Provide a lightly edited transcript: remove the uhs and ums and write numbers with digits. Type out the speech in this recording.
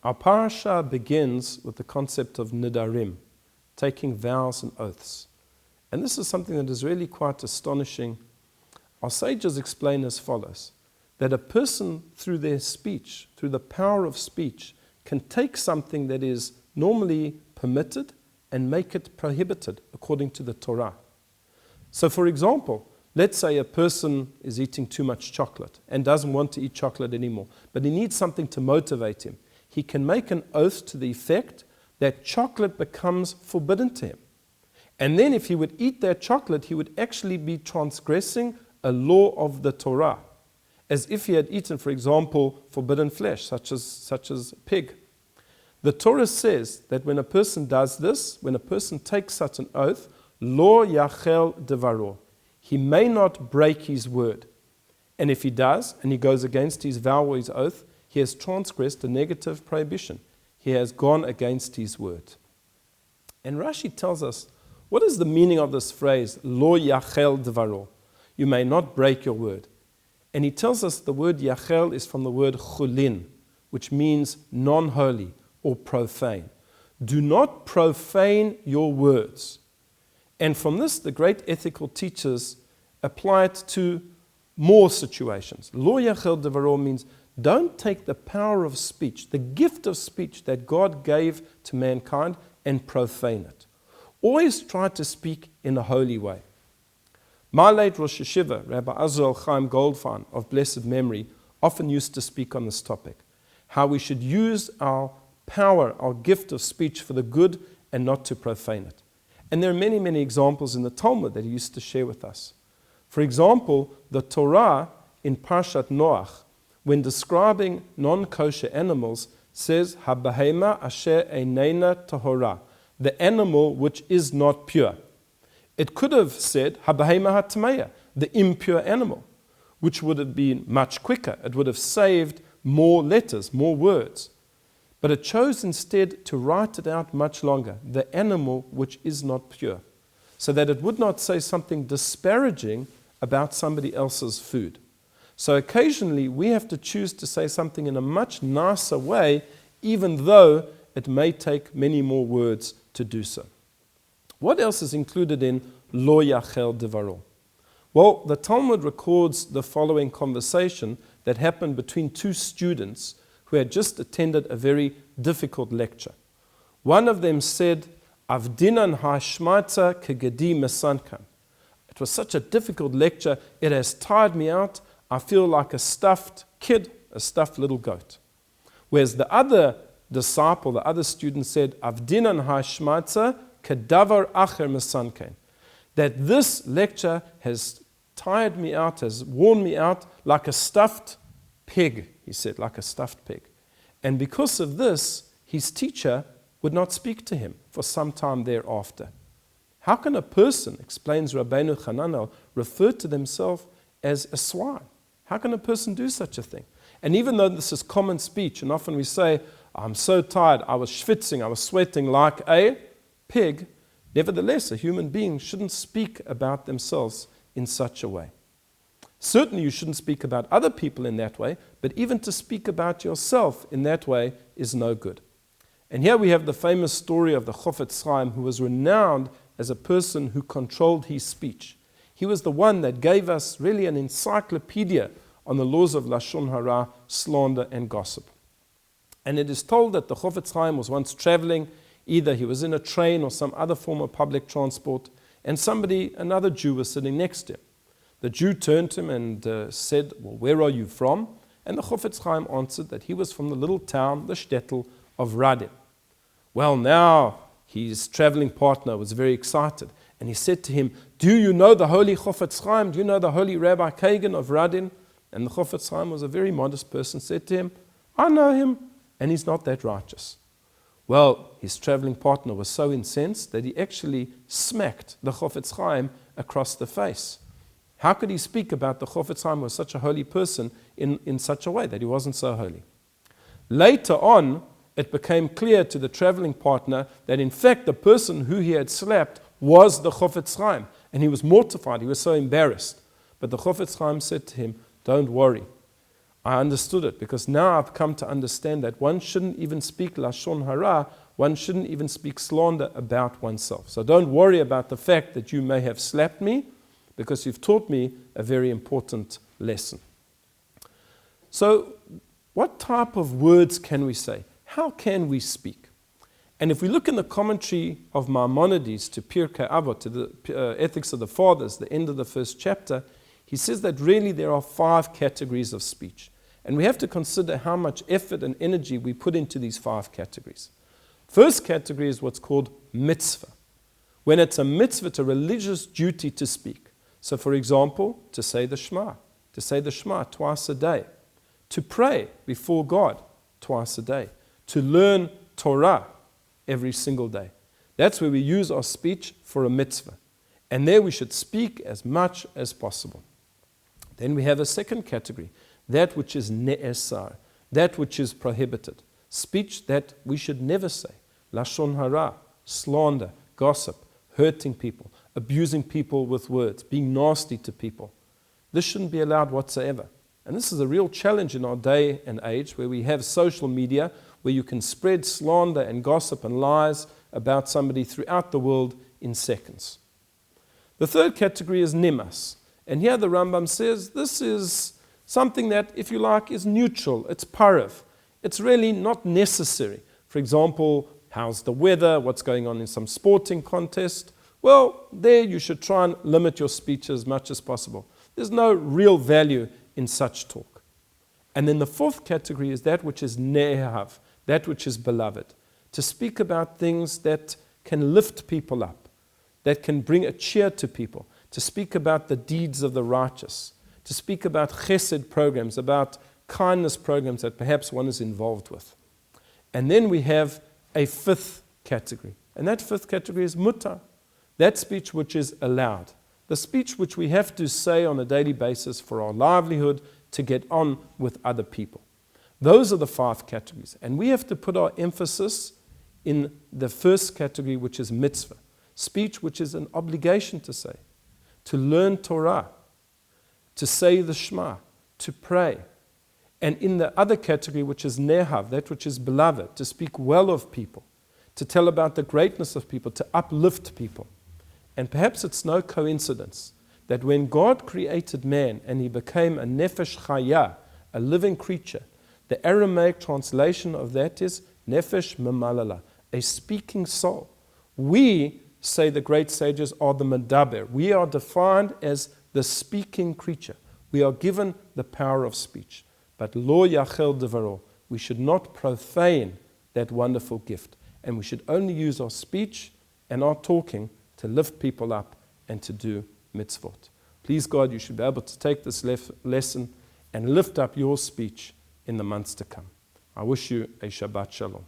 Our parasha begins with the concept of nidarim, taking vows and oaths. And this is something that is really quite astonishing. Our sages explain as follows, that a person through their speech, through the power of speech, can take something that is normally permitted and make it prohibited according to the Torah. So for example, let's say a person is eating too much chocolate and doesn't want to eat chocolate anymore, but he needs something to motivate him. He can make an oath to the effect that chocolate becomes forbidden to him. And then if he would eat that chocolate, he would actually be transgressing a law of the Torah, as if he had eaten, for example, forbidden flesh, such as pig. The Torah says that when a person does this, when a person takes such an oath, lo yachel devaro, he may not break his word. And if he does, and he goes against his vow or his oath, he has transgressed a negative prohibition. He has gone against his word. And Rashi tells us, what is the meaning of this phrase, lo yachel devaro? You may not break your word. And he tells us the word yachel is from the word chulin, which means non-holy or profane. Do not profane your words. And from this, the great ethical teachers apply it to more situations. Lo yachel devaro means don't take the power of speech, the gift of speech that God gave to mankind, and profane it. Always try to speak in a holy way. My late Rosh Yeshiva, Rabbi Azrael Chaim Goldfein of blessed memory, often used to speak on this topic, how we should use our power, our gift of speech for the good and not to profane it. And there are many, many examples in the Talmud that he used to share with us. For example, the Torah in Parshat Noach, when describing non-kosher animals, says, "Habahema asher einena tahora," the animal which is not pure. It could have said, "Habahema hatmeya," the impure animal, which would have been much quicker. It would have saved more letters, more words. But it chose instead to write it out much longer, the animal which is not pure, so that it would not say something disparaging about somebody else's food. So occasionally we have to choose to say something in a much nicer way, even though it may take many more words to do so. What else is included in lo yachel devaro? Well, the Talmud records the following conversation that happened between two students who had just attended a very difficult lecture. One of them said, "Avdinan ha'shmaita kegedi mesankan." It was such a difficult lecture, it has tired me out. I feel like a stuffed kid, a stuffed little goat. Whereas the other disciple, the other student said, "Avdinan ha'shmaita kedavar acher mesankan." That this lecture has tired me out, has worn me out like a stuffed pig, he said, like a stuffed pig. And because of this, his teacher would not speak to him for some time thereafter. How can a person, explains Rabbeinu Hananel, refer to themselves as a swine? How can a person do such a thing? And even though this is common speech, and often we say, "I'm so tired, I was schwitzing, I was sweating like a pig," nevertheless, a human being shouldn't speak about themselves in such a way. Certainly you shouldn't speak about other people in that way, but even to speak about yourself in that way is no good. And here we have the famous story of the Chofetz Chaim, who was renowned as a person who controlled his speech. He was the one that gave us really an encyclopedia on the laws of Lashon Hara, slander and gossip. And it is told that the Chofetz Chaim was once traveling, either he was in a train or some other form of public transport, and another Jew was sitting next to him. The Jew turned to him and said, "Well, where are you from?" And the Chofetz Chaim answered that he was from the little town, the shtetl of Radin. Well, now his traveling partner was very excited, and he said to him, "Do you know the holy Chofetz Chaim? Do you know the holy Rabbi Kagan of Radin?" And the Chofetz Chaim was a very modest person, said to him, "I know him, and he's not that righteous." Well, his traveling partner was so incensed that he actually smacked the Chofetz Chaim across the face. How could he speak about the Chofetz Chaim was such a holy person in such a way that he wasn't so holy? Later on, it became clear to the traveling partner that in fact the person who he had slapped was the Chofetz Chaim, and he was mortified, he was so embarrassed. But the Chofetz Chaim said to him, "Don't worry, I understood it, because now I've come to understand that one shouldn't even speak lashon hara, one shouldn't even speak slander about oneself. So don't worry about the fact that you may have slapped me, because you've taught me a very important lesson. So what type of words can we say? How can we speak? And if we look in the commentary of Maimonides to Pirkei Avot, to the Ethics of the Fathers, the end of the first chapter, he says that really there are 5 categories of speech. And we have to consider how much effort and energy we put into these 5 categories. First category is what's called mitzvah. When it's a mitzvah, it's a religious duty to speak. So for example, to say the Shema twice a day. To pray before God twice a day. To learn Torah every single day. That's where we use our speech for a mitzvah. And there we should speak as much as possible. Then we have a second category, that which is ne'esar, that which is prohibited. Speech that we should never say. Lashon hara, slander, gossip, hurting people, abusing people with words, being nasty to people. This shouldn't be allowed whatsoever. And this is a real challenge in our day and age, where we have social media, where you can spread slander and gossip and lies about somebody throughout the world in seconds. The third category is nimas. And here the Rambam says this is something that, if you like, is neutral. It's parav. It's really not necessary. For example, how's the weather? What's going on in some sporting contest? Well, there you should try and limit your speech as much as possible. There's no real value in such talk. And then the fourth category is that which is ne'ehav, that which is beloved. To speak about things that can lift people up, that can bring a cheer to people. To speak about the deeds of the righteous. To speak about chesed programs, about kindness programs that perhaps one is involved with. And then we have a fifth category. And that fifth category is mutar. That speech which is allowed. The speech which we have to say on a daily basis for our livelihood, to get on with other people. Those are the 5 categories. And we have to put our emphasis in the first category, which is mitzvah. Speech which is an obligation to say. To learn Torah. To say the Shema. To pray. And in the other category, which is nehav, that which is beloved, to speak well of people. To tell about the greatness of people. To uplift people. And perhaps it's no coincidence that when God created man and he became a nefesh chaya, a living creature, the Aramaic translation of that is nefesh memalala, a speaking soul. We, say the great sages, are the medaber. We are defined as the speaking creature. We are given the power of speech. But lo yachel devaro, we should not profane that wonderful gift. And we should only use our speech and our talking to lift people up and to do mitzvot. Please God, you should be able to take this lesson and lift up your speech in the months to come. I wish you a Shabbat Shalom.